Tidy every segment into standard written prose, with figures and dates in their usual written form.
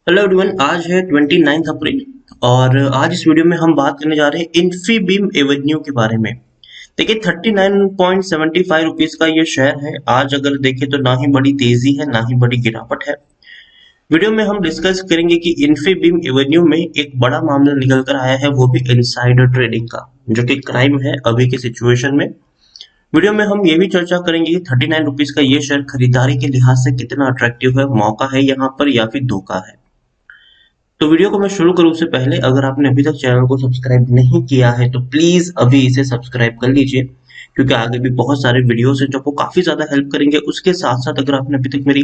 Hello everyone, आज है 29 अप्रैल और आज इस वीडियो में हम बात करने जा रहे हैं इन्फीबीम एवेन्यू के बारे में। देखिए 39.75 रुपीज का ये शेयर है। आज अगर देखें तो ना ही बड़ी तेजी है ना ही बड़ी गिरावट है। वीडियो में हम डिस्कस करेंगे कि इन्फीबीम एवेन्यू में एक बड़ा मामला निकल कर आया है, वो भी इनसाइडर ट्रेडिंग का, जो कि क्राइम है अभी की सिचुएशन में। वीडियो में हम ये भी चर्चा करेंगे कि 39 रुपीज का ये शेयर खरीदारी के लिहाज से कितना अट्रैक्टिव है, मौका है यहाँ पर या फिर धोखा है। तो वीडियो को मैं शुरू करूँ उससे पहले अगर आपने अभी तक चैनल को सब्सक्राइब नहीं किया है तो प्लीज अभी इसे सब्सक्राइब कर लीजिए, क्योंकि आगे भी बहुत सारे वीडियोस हैं जो आपको काफी ज्यादा हेल्प करेंगे। उसके साथ साथ अगर आपने अभी तक मेरी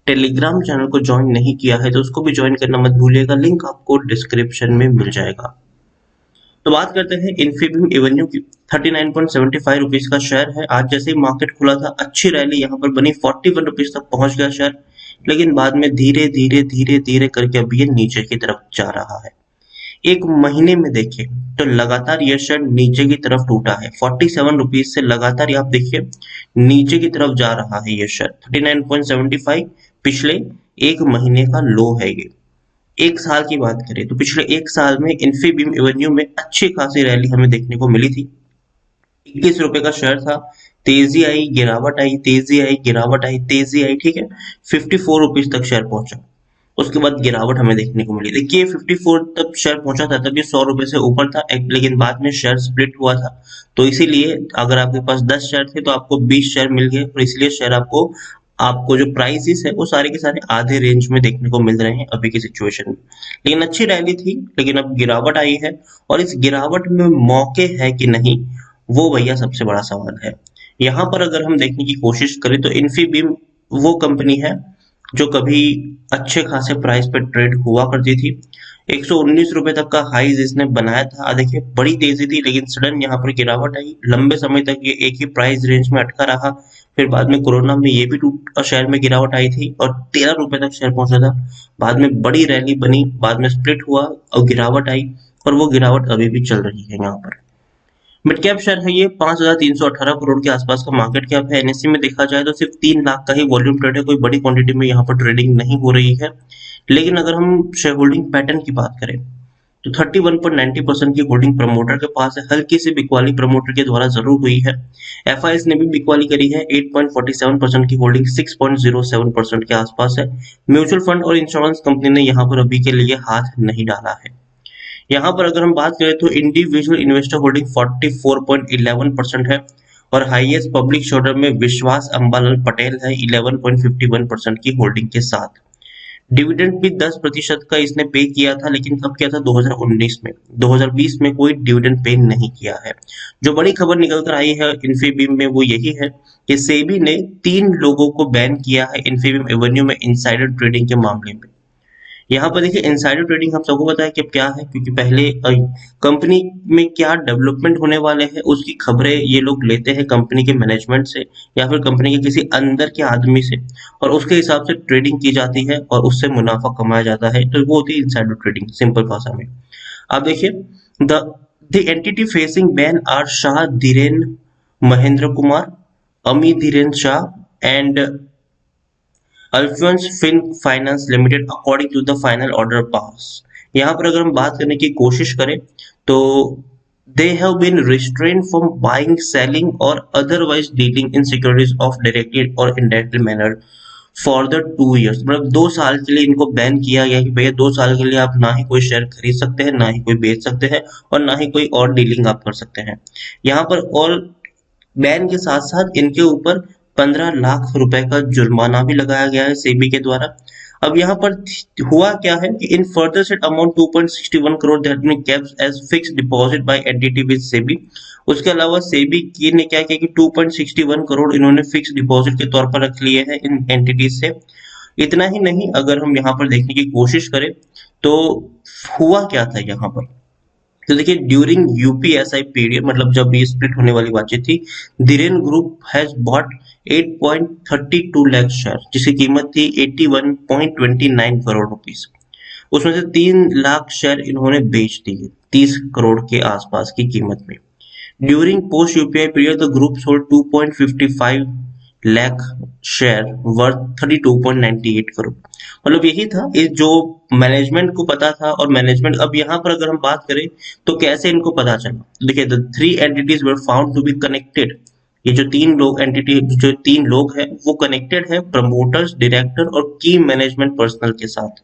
टेलीग्राम चैनल को ज्वाइन नहीं किया है तो उसको भी ज्वाइन करना मत भूलिएगा, लिंक आपको डिस्क्रिप्शन में मिल जाएगा। तो बात करते हैं इन्फीबीम एवेन्यू की। 39.75 रुपीज का शेयर है। आज जैसे ही मार्केट खुला था अच्छी रैली यहाँ पर बनी, 41 रुपीज तक पहुंच गया शेयर, लेकिन बाद में धीरे धीरे धीरे धीरे करके अभी ये नीचे की तरफ जा रहा है। एक महीने में देखें तो लगातार ये शेयर नीचे की तरफ टूटा है। 47 रुपीज से लगातार आप देखिए नीचे की तरफ जा रहा है ये शेयर। 39.75 पिछले एक महीने का लो है ये। एक साल की बात करें तो पिछले एक साल में इन्फीबीम एवेन्यू में अच्छी खासी रैली हमें देखने को मिली थी। 21 रुपए का शेयर था, तेजी आई गिरावट आई, तेजी आई गिरावट आई, तेजी आई, ठीक है। 54 रुपीज तक शेयर पहुंचा, उसके बाद गिरावट हमें देखने को मिली। देखिए 54 तक शेयर पहुंचा था तब ये 100 रुपए से ऊपर था, लेकिन बाद में शेयर स्प्लिट हुआ था, तो इसीलिए अगर आपके पास 10 शेयर थे तो आपको 20 शेयर मिल गए, और इसलिए शेयर आपको आपको जो प्राइसेस है वो सारे के सारे आधे रेंज में देखने को मिल रहे हैं अभी की सिचुएशन में। लेकिन अच्छी रैली थी, लेकिन अब गिरावट आई है, और इस गिरावट में मौके है कि नहीं, वो भैया सबसे बड़ा सवाल है। यहाँ पर अगर हम देखने की कोशिश करें तो इन्फीबीम वो कंपनी है जो कभी अच्छे खासे प्राइस पे ट्रेड हुआ करती थी। 119 रुपए तक का हाईज इसने बनाया था। देखिए बड़ी तेजी थी, लेकिन सडन यहाँ पर गिरावट आई। लंबे समय तक ये एक ही प्राइस रेंज में अटका रहा। फिर बाद में कोरोना में ये भी शेयर में गिरावट आई थी और 13 रुपए तक शेयर पहुंचा था। बाद में बड़ी रैली बनी, बाद में स्प्लिट हुआ और गिरावट आई, और वो गिरावट अभी भी चल रही है। यहाँ पर मिड कैप शेयर है ये, 5,318 करोड़ के आसपास का मार्केट कैप है। एनएससी में देखा जाए तो सिर्फ 3 लाख का ही वॉल्यूम ट्रेड है, कोई बड़ी क्वांटिटी में यहाँ पर ट्रेडिंग नहीं हो रही है। लेकिन अगर हम शेयर होल्डिंग पैटर्न की बात करें तो 31.90% की होल्डिंग प्रमोटर के पास है। हल्की सी बिकवाली प्रमोटर के द्वारा जरूर हुई है। एफआईएस ने भी बिकवाली करी है। 8.47% की होल्डिंग 6.07% के आसपास है। म्यूचुअल फंड और इंश्योरेंस कंपनी ने यहाँ पर अभी के लिए हाथ नहीं डाला है। यहाँ पर अगर हम बात करें तो इंडिविजुअल इन्वेस्टर होल्डिंग 44.11% है, और हाईएस्ट पब्लिक शेयर में विश्वास अंबालाल पटेल है 11.51% की होल्डिंग के साथ। डिविडेंड भी 10% का इसने पे किया था, लेकिन कब किया था? 2019 में। 2020 में कोई डिविडेंड पे नहीं किया है। जो बड़ी खबर निकल कर आई है इन्फीबीम में वो यही है कि सेबी ने 3 लोगों को बैन किया है इन्फीबीम एवेन्यू में इनसाइडर ट्रेडिंग के मामले में। यहाँ पर देखिए इनसाइडर ट्रेडिंग हम सबको पता है कि क्या है, क्योंकि पहले कंपनी में क्या डेवलपमेंट होने वाले हैं उसकी खबरें ये लोग लेते हैं कंपनी के मैनेजमेंट से या फिर कंपनी के किसी अंदर के आदमी से, और उसके हिसाब से ट्रेडिंग की जाती है और उससे मुनाफा कमाया जाता है। तो वो होती है इनसाइडर ट्रेडिंग, सिंपल भाषा में। आप देखिए the entity facing ban are Shah Dhiren Mahendra Kumar, Ami Dhiren Shah and Alfiance fin finance limited according to the final order pass. यहाँ पर अगर हम बात करने की कोशिश करें तो they have been restrained from buying, selling और otherwise dealing in securities of directly और indirectly manner for the 2 years। मतलब 2 साल के लिए इनको बैन किया गया कि भैया 2 साल के लिए आप ना ही कोई शेयर खरीद सकते हैं, ना ही कोई बेच सकते हैं, और ना ही कोई और डीलिंग आप कर सकते हैं। यहाँ पर और बैन के साथ साथ इनके ऊपर 15 लाख रुपए का जुर्माना भी लगाया गया है सेबी के द्वारा। अब यहाँ पर हुआ क्या है कि in further set amount 2.61 crore that been kept as fixed deposit by entity with SEBI. उसके अलावा सेबी की ने क्या किया कि 2.61 करोड़ इन्होंने फिक्स्ड डिपॉजिट के तौर पर रख लिए हैं इन एंटिटीज से। इतना ही नहीं, अगर हम यहाँ पर देखने की कोशिश करें तो हुआ क्या था यहाँ पर, तो देखिए ड्यूरिंग यूपीएसआई पीरियड, मतलब जब ये स्प्लिट होने वाली बातचीत थी, Dhiren group has bot 8.32 lakh share जिसकी कीमत थी 81.29 करोड़ रुपीस। उसमें से 3 लाख शेयर इन्होंने बेच दिए 30 करोड़ के आसपास की कीमत में। During post UPI period the group sold 2.55 lakh share worth 32.98 crore. मतलब यही था, ये जो मैनेजमेंट को पता था। और मैनेजमेंट, अब यहाँ पर अगर हम बात करें तो कैसे इनको पता चला। देखिए, the three entities were found to be connected. ये जो तीन लोग एंटिटी, जो तीन लोग हैं वो कनेक्टेड है प्रमोटर्स, डायरेक्टर और की मैनेजमेंट पर्सनल के साथ।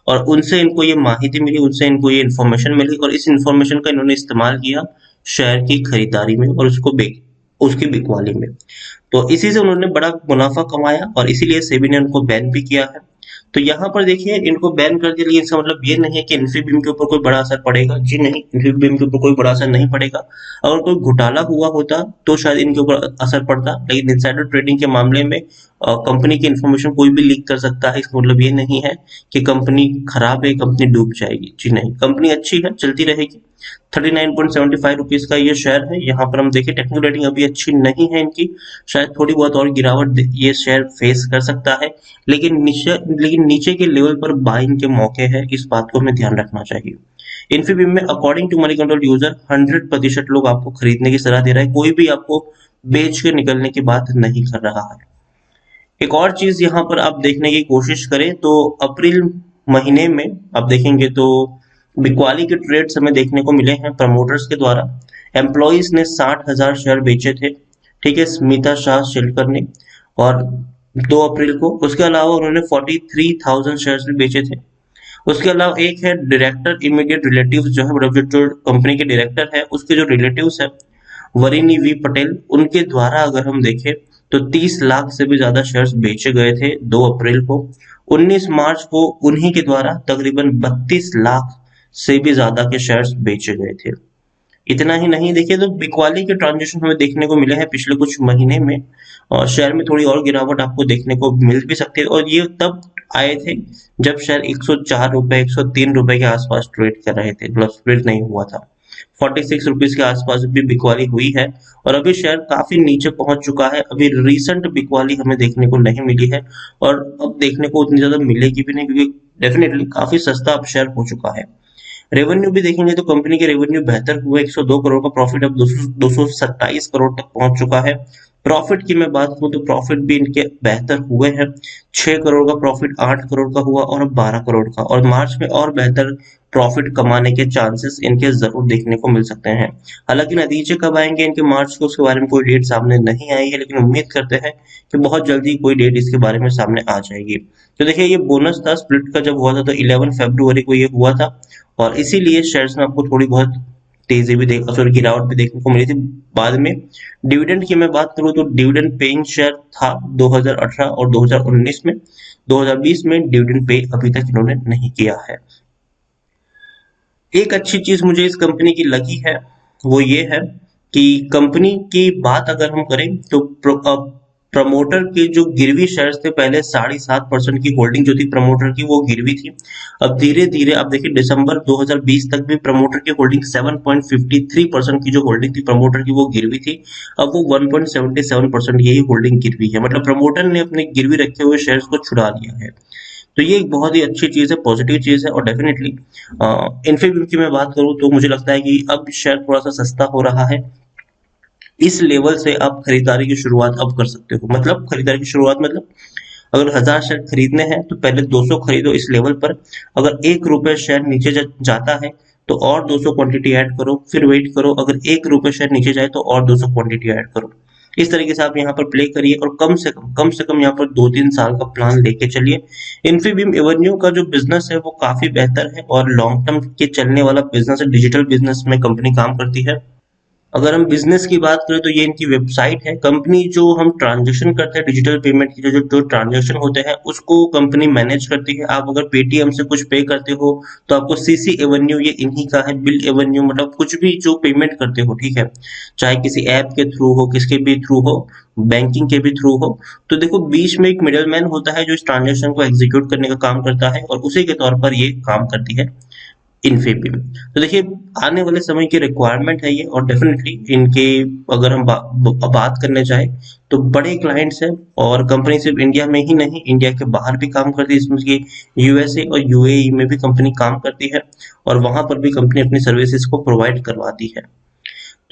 और उनसे इनको ये माहिती मिली, उनसे इनको ये इन्फॉर्मेशन मिली और इस इन्फॉर्मेशन का इन्होंने इस्तेमाल किया शेयर की खरीदारी में और उसकी बिकवाली में। तो इसी से उन्होंने बड़ा मुनाफा कमाया और इसीलिए सेबी ने उनको बैन भी किया है। तो यहाँ पर देखिए, इनको बैन कर दिया, लेकिन इसका मतलब ये नहीं है कि इन्फीबीम के ऊपर कोई बड़ा असर पड़ेगा। जी नहीं, इन्फीबीम के ऊपर कोई बड़ा असर नहीं पड़ेगा। अगर कोई घोटाला हुआ होता तो शायद इनके ऊपर असर पड़ता, लेकिन इनसाइडर ट्रेडिंग के मामले में कंपनी की इन्फॉर्मेशन कोई भी लीक कर सकता है। इसका मतलब ये नहीं है कि कंपनी खराब है, कंपनी डूब जाएगी। जी नहीं, कंपनी अच्छी है, चलती रहेगी। 39.75 रुपीज का ये शेयर है। यहाँ पर हम देखें, टेक्निकल रेटिंग अभी अच्छी नहीं है इनकी, शायद थोड़ी बहुत और गिरावट ये शेयर फेस कर सकता है। लेकिन नीचे के लेवल पर बाइंग के मौके हैं, इस बात को हमें ध्यान रखना चाहिए। इन्फीबीम में according to money control user 100% लोग आपको खरीदने की सलाह दे रहा है, कोई भी आपको बेच के निकलने की बात नहीं कर रहा है। एक और चीज यहाँ पर आप देखने की कोशिश करें तो अप्रैल महीने में आप देखेंगे तो बिकवाली के ट्रेड्स हमें देखने को मिले हैं प्रमोटर्स के द्वारा। एम्प्लॉइज ने 60,000 शेयर बेचे थे, ठीक है, स्मिता शाह शिल्कर ने, और 2 अप्रैल को। उसके अलावा उन्होंने 43,000 शेयर्स भी बेचे थे। उसके अलावा एक है डायरेक्टर इमीडिएट रिलेटिव्स, जो है मतलब जो कंपनी के डायरेक्टर है उसके जो रिलेटिव्स है वरिनी वी पटेल, उनके द्वारा अगर हम देखें तो 30 लाख से भी ज्यादा शेयर्स बेचे गए थे 2 अप्रैल को। 19 मार्च को उन्हीं के द्वारा तकरीबन 32 लाख से भी ज्यादा के शेयर्स बेचे गए थे। इतना ही नहीं, देखिए तो बिकवाली के ट्रांजेक्शन हमें देखने को मिले हैं पिछले कुछ महीने में, और शेयर में थोड़ी और गिरावट आपको देखने को मिल भी सकती है। और ये तब आए थे जब शेयर 104 रुपए 103 रुपए के आसपास ट्रेड कर रहे थे, मतलब स्प्लिट नहीं हुआ था। 46 रुपीज के आसपास भी बिकवाली हुई है और अभी शेयर काफी नीचे पहुंच चुका है। अभी रिसेंट बिकवाली हमें देखने को नहीं मिली है और अब देखने को उतनी ज्यादा मिलेगी भी नहीं, क्योंकि डेफिनेटली काफी सस्ता अब शेयर हो चुका है। रेवेन्यू भी देखेंगे तो कंपनी के रेवेन्यू बेहतर हुए, 102 करोड़ का प्रॉफिट अब 227 करोड़ तक पहुंच चुका है। प्रॉफिट की मैं बात करूं तो प्रॉफिट भी इनके बेहतर हुए हैं, 6 करोड़ का प्रॉफिट 8 करोड़ का हुआ और अब 12 करोड़ का, और मार्च में और बेहतर प्रॉफिट कमाने के चांसेस इनके जरूर देखने को मिल सकते हैं। हालांकि नतीजे कब आएंगे इनके मार्च के, उसके बारे में कोई डेट सामने नहीं आई है, लेकिन उम्मीद करते हैं कि बहुत जल्दी कोई डेट इसके बारे में सामने आ जाएगी। तो देखिए, ये बोनस था स्प्लिट का, जब हुआ था तो 11 फरवरी को ये हुआ था और इसीलिए शेयर्स में आपको थोड़ी बहुत तेजी भी गिरावट भी देखने को मिली थी बाद में। डिविडेंड की मैं बात करूं तो डिविडेंड पेइंग शेयर था 2018 और 2019 में। 2020 में डिविडेंड पे अभी तक इन्होंने नहीं किया है। एक अच्छी चीज मुझे इस कंपनी की लगी है वो ये है कि कंपनी की बात अगर हम करें तो प्रमोटर के जो गिरवी शेयर्स थे, पहले 7.5% की होल्डिंग जो थी प्रमोटर की वो गिरवी थी। अब धीरे धीरे आप देखिए दिसंबर 2020 तक भी प्रमोटर की होल्डिंग 7.53% की जो होल्डिंग थी प्रमोटर की वो गिरवी थी। अब वो 1.77% यही होल्डिंग गिरवी है, मतलब प्रमोटर ने अपने गिरवी रखे हुए शेयर्स को छुड़ा लिया है। तो ये एक बहुत ही अच्छी चीज है, पॉजिटिव चीज है। और डेफिनेटली इन्फीबीम की मैं बात करूं तो मुझे लगता है कि अब शेयर थोड़ा सा सस्ता हो रहा है। इस लेवल से आप खरीदारी की शुरुआत अब कर सकते हो। मतलब खरीदारी की शुरुआत मतलब अगर 1000 शेयर खरीदने हैं तो पहले 200 खरीदो इस लेवल पर। अगर 1 रुपए शेयर नीचे जाता है तो और 200 क्वांटिटी ऐड करो, फिर वेट करो, अगर 1 रुपए शेयर नीचे जाए तो और 200 क्वांटिटी ऐड करो। इस तरीके से आप यहाँ पर प्ले करिए और कम से कम यहाँ पर 2-3 साल का प्लान लेके चलिए। इन्फीबीम एवेन्यू का जो बिजनेस है वो काफी बेहतर है और लॉन्ग टर्म के चलने वाला बिजनेस है, डिजिटल बिजनेस में कंपनी काम करती है। अगर हम बिजनेस की बात करें तो ये इनकी वेबसाइट है। कंपनी जो हम ट्रांजेक्शन करते हैं डिजिटल पेमेंट की, जो ट्रांजेक्शन होते हैं उसको कंपनी मैनेज करती है। आप अगर पेटीएम से कुछ पे करते हो तो आपको सीसी एवेन्यू ये इन्हीं का है। बिल एवेन्यू मतलब कुछ भी जो पेमेंट करते हो, ठीक है, चाहे किसी ऐप के थ्रू हो, किसके भी थ्रू हो, बैंकिंग के भी थ्रू हो, तो देखो बीच में एक मिडल मैन होता है जो इस ट्रांजेक्शन को एग्जीक्यूट करने का काम करता है और उसी के तौर पर ये काम करती है इन्फीबीम। तो देखिए, आने वाले समय की रिक्वायरमेंट है ये, और डेफिनेटली इनके अगर हम बात करने जाए तो बड़े क्लाइंट्स हैं और कंपनी सिर्फ इंडिया में ही नहीं, इंडिया के बाहर भी काम करती है। इसमें कि यूएसए और यूएई में भी कंपनी काम करती है और वहां पर भी कंपनी अपनी सर्विसेज को प्रोवाइड करवाती है।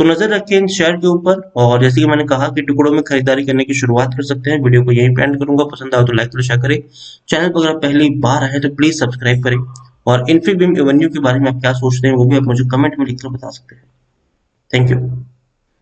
तो नजर रखें इन शेयर के ऊपर, और जैसे कि मैंने कहा कि टुकड़ों में खरीदारी करने की शुरुआत कर सकते हैं। वीडियो को यहीं पे एंड करूंगा, पसंद आए तो लाइक और शेयर करें। चैनल पर अगर पहली बार आए तो प्लीज सब्सक्राइब करें, और इन्फीबीम एवेन्यू के बारे में आप क्या सोचते हैं वो भी आप मुझे कमेंट में लिखकर बता सकते हैं। Thank you.